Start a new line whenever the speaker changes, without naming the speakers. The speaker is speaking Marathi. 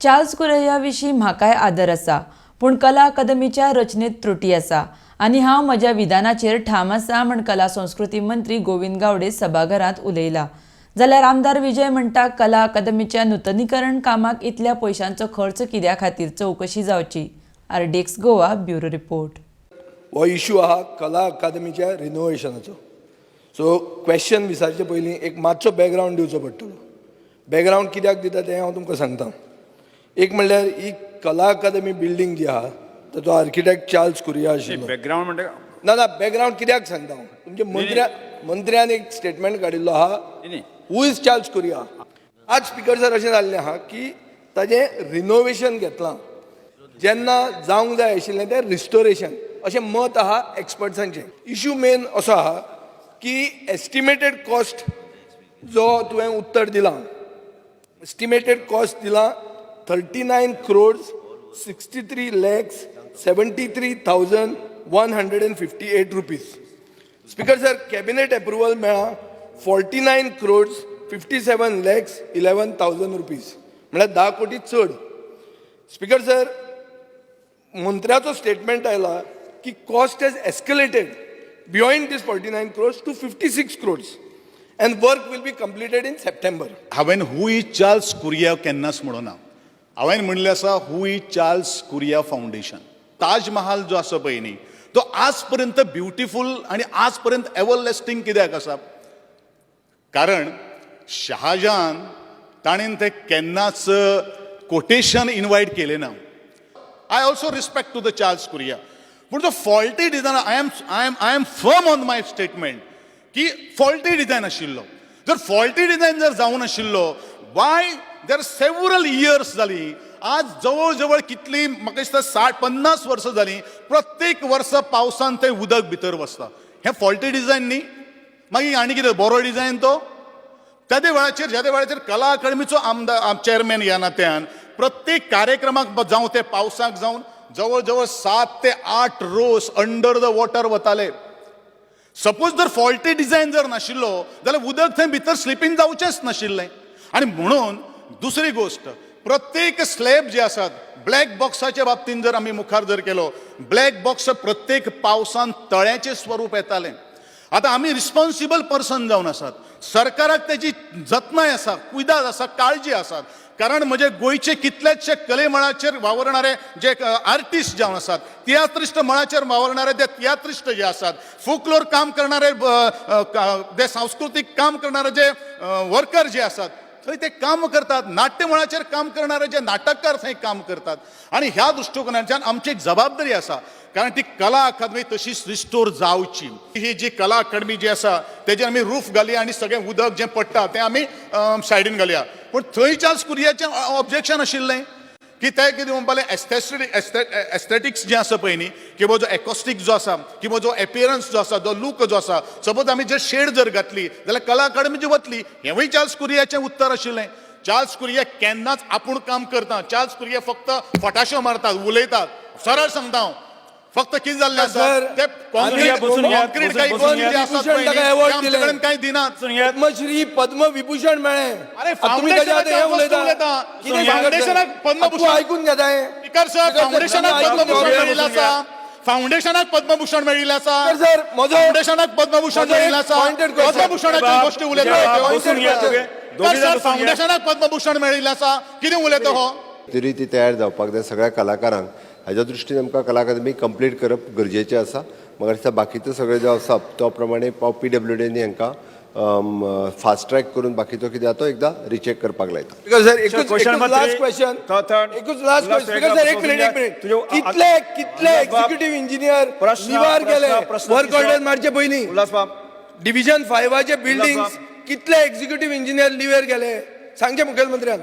चार्ल्स कुरैया विशीं म्हाकाय आदर आसा, पूण कला अकादमीच्या रचनेत त्रुटी आसा आनी हांव म्हज्या विधानाचेर ठाम आसा म्हण कला संस्कृती मंत्री गोविंद गावडे सभाघरांत उलयला. जाल्यार आमदार विजय म्हणटा कला अकादमीच्या नूतनीकरण कामाक इतल्या पयशांचो खर्च कित्या खातीर चवकशी जावची. RDX Goa bureau report.
हो इश्यू आहा कला अकादमीच्या रिनोवेशनाचो. सो क्वेश्चन विचारचे पयलीं एक मातसो बॅकग्रावंड दिवचो पडटलो. बॅकग्रावंड कित्याक दिता तें हांव तुमकां सांगता. एक म्हणल्यार ही कला अकादमी बिल्डींग जी आहा ताचो आर्किटेक्ट चार्ल्स कुरिया आशिल्लो.
बॅकग्रावंड म्हणजे
ना बॅकग्रावंड कित्याक सांगता हांव. तुमच्या मंत्र्यान एक स्टेटमेंट काडिल्लो आहा. हू इज चार्ल्स कुरिया. आज स्पिकर्सार अशें जाल्लें आहा की ताजें रिनोवेशन घेतलां जेन्ना जावंक जाय आशिल्लें तें रिस्टोरेशन अशें मत आहा एक्सपर्ट्सांचें. इश्यू मेन असो आहा की एस्टिमेटेड कॉस्ट जो तुवें उत्तर दिलां, एस्टिमेटेड कॉस्ट दिलां 39 crores 63 lakhs 73,158 rupees. Speaker sir cabinet approval मेळ्ळा 49 crores 57 lakhs 11,000 rupees, म्हळ्यार 10 कोटी चड. स्पीकर सर मंत्र्याचो स्टेटमेंट आयला की cost has escalated beyond this 49 crores to 56 crores and work will be completed in September.
हांवें हू इज चार्ल्स कुरिया केन्नाच म्हणूं ना. हांवें म्हणलें आसा हू इज चार्ल्स कुरिया फाउंडेशन. ताज महाल जो आसा पळय न्ही तो आज पर्यंत ब्युटिफूल आनी आज पर्यंत एव्हरलास्टिंग कित्याक आसा? कारण शहाजान ताणेन तें केन्नाच कोटेशन इनवायट केलें ना. I also respect to the Charles Correa. पूण जो faulty design I am firm on my statement की फॉल्टी डिझायन आशिल्लो. जर फॉल्टी डिझायन जर जावन आशिल्लो वाय देर सेवरल इयर्स जाली. आज जवळ जवळ कितली म्हाका दिसता 60-50 वर्सां जालीं प्रत्येक वर्सा पावसान थंय उदक भितर वचता. हें फॉल्टी डिझायन न्ही. मागीर आनी कितें बरो डिझायन तो. त्या वेळाचेर कला अकादमीचो आमदार चेअरमॅन ह्या नात्यान प्रत्येक कार्यक्रमाक जावं ते पावसाक जावन जवळ जवळ 7 ते 8 रोज अंडर द वॉटर वताले. सपोज जर फॉल्टी डिझायन जर नाशिल्लो जाल्यार उदक थंय भितर स्लिपींग जावचेंच नाशिल्लें. आनी म्हणून दुसरी गोष्ट प्रत्येक स्लॅब जे आसात ब्लॅक बॉक्साच्या बाबतींत जर आमी मुखार जर केलो ब्लॅक बॉक्स प्रत्येक पावसान तळ्याचें स्वरूप येतालें. आतां आमी रिस्पॉन्सिबल पर्सन जावन आसात. सरकाराक तेजी जतनाय आसा, कुयदाद आसा, काळजी आसात. कारण म्हजे गोंयचे कितलेशे कले मळाचेर वावरणारे जे आर्टिस्ट जावन आसात, तियात्रिस्ट मळाचेर वावरणारे ते तियात्रिस्ट जे आसात, फोकलोर काम करणारे जे सांस्कृतीक काम करणारे जे वर्कर जे आसात थंय ते काम करतात. नाट्य मळाचेर काम करणारे जे नाटककार थंय काम करतात. आनी ह्या दृश्टिकोनाच्यान आमची एक जबाबदारी आसा. कारण ती कला अकादमी तशीच रिस्टोर जावची. ही जी कला अकादमी जी आसा तेजेर आमी रूफ घालया आनी सगळें उदक जें पडटा तें आमी सायडीन घालया. पूण थंय चार्ल्स कुरियाचें ऑब्जेक्शन आशिल्लें की ते कितें म्हणपालें एस्थेटिक्स जें आसा पळय न्ही किंवा जो एकॉस्टीक जो आसा किंवा जो एपियरन्स जो आसा जो लूक जो आसा सपोज आमी जर शेड जर घातली जाल्यार कला अकादमी जी वतली. हेंवूय चार्ल्स कुरियाचें उत्तर आशिल्लें. चार्ल्स कुरिया केन्नाच आपूण काम करता. चार्ल्स कुरिया फक्त फटाशो मारतात, उलयतात. सरळ सांगता हांव. फक्त कितें जाल्लें आसा ते कॉन्क्रीट काही जे आसात कांय दिनात.
पद्मश्री पद्मविभूषण मेळ्ळें.
अरे फाउंडेशनाक पद्मभूषण
आयकून घेताय.
स्पीकर सर फाउंडेशनाक पद्मभूषण मेळिल्लें आसा. फाउंडेशनाक पद्मभूषण मेळिल्लें आसा.
सर
फाउंडेशनाक पद्मभूषण मेळिल्लें आसा. पद्मभूषणाच्यो गोश्टी उलयता. फाउंडेशनाक पद्मभूषण मेळिल्लें आसा. कितें उलयता हो?
तरी ती तयार जावपाक जाय सगळ्या कलाकारांक. हाज्या दृश्टीन आमकां कला अकादमी कंप्लीट करप गरजेचें आसा. म्हाका दिसता बाकीचो सगळें जो आसा तो प्रमाणे PWDनी हांकां फास्ट ट्रॅक करून बाकीचो कितें आसा तो एकदां रिचेक करपाक लायता.
सर एकूच लास्ट क्वेश्चन. स्पीकर सर एक मिनिट कितले एक्झिक्युटिव्ह इंजिनियर निवार गेले वर्क ऑर्डर मारचे पयलीं. डिव्हिजन 5चे बिल्डिंग्स कितले एक्झिक्युटिव्ह इंजिनियर लिव्हर गेले सांगचे मुखेलमंत्र्यान.